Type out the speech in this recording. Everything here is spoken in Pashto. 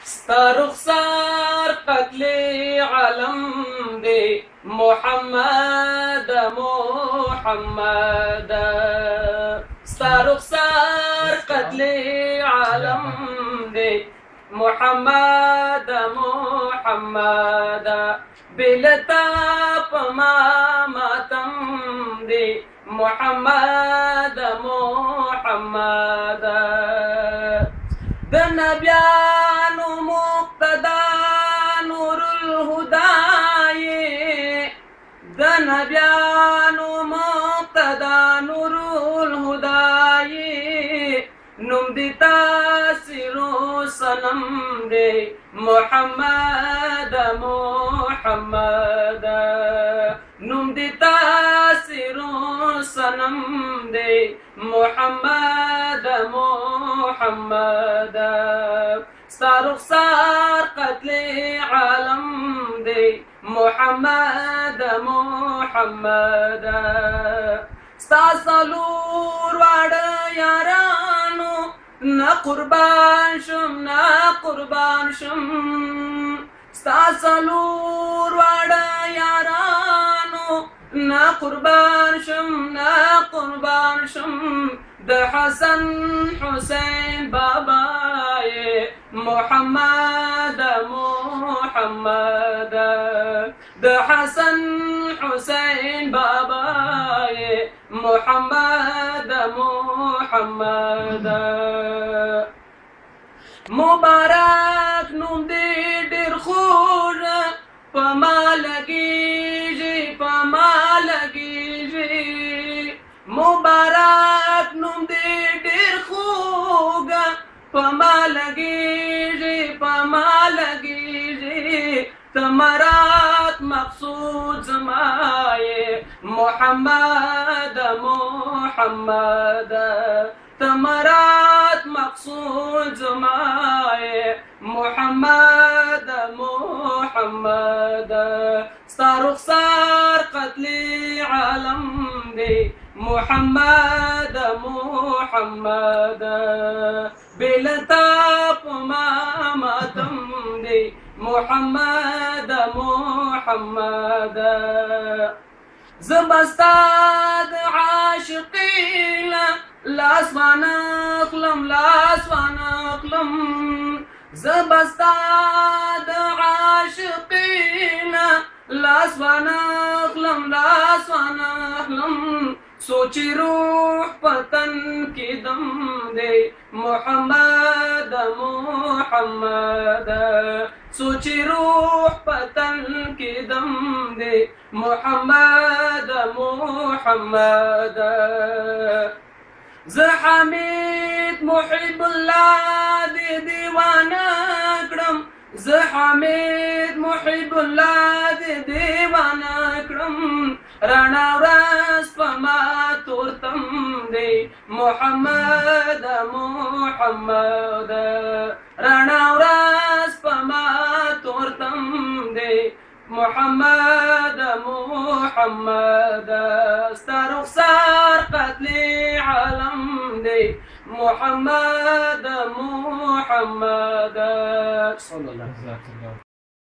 ستا رخسار قتل علم دے محمد محمد ستا رخسار قتل علم دے محمد محمد بلتا پما ماتم دے محمد محمد د نبیانو مقتدا نور الهدای د نبیانو مقتدا نور الهدای نوم دی تاثیر سنم دی محمد محمد نوم دی تاثیر سنم دی محمد محمد ستا رخسار قتل عالم دی محمد محمد ستا سلور واړه یارانو نه قربان شم نه قربان شم ستا سلور واړه یارانو نه قربان شم نه قربان شم د حسن حسین بابای محمد محمد د حسن حسین بابای محمد محمد مبارک نوم دې ډېر خوږ په ما لګېږي په ما لګېږي مبارک نوم دې ډېر خوږ په ما لګېږي په ما لګېږي تمرات مقصود زما یې محمد محمد تمرات مقصود زما یې محمد محمد ستا رخسار قتل عالم دی محمد محمد بلتا پما ماتم دی محمد محمد زبستاد عاشقین لاسوان اخلم لاسوان اخلم زبستاد عاشقین لاسوان اخلم لاسوان اخلم سوچی روح پتن کی دم دے محمد محمد سوچی روح پتن کی دم دے محمد محمد زه حمید محب الله دی دیوانه کړم زه حمید محب الله دی دیوانه کړم رڼا ورځ په ما تورتم دی محمد محمد رڼا ورځ په ما تورتم دی محمد محمد ستا رخسار قتل عالم دی محمد محمد صلی الله علیه وسلم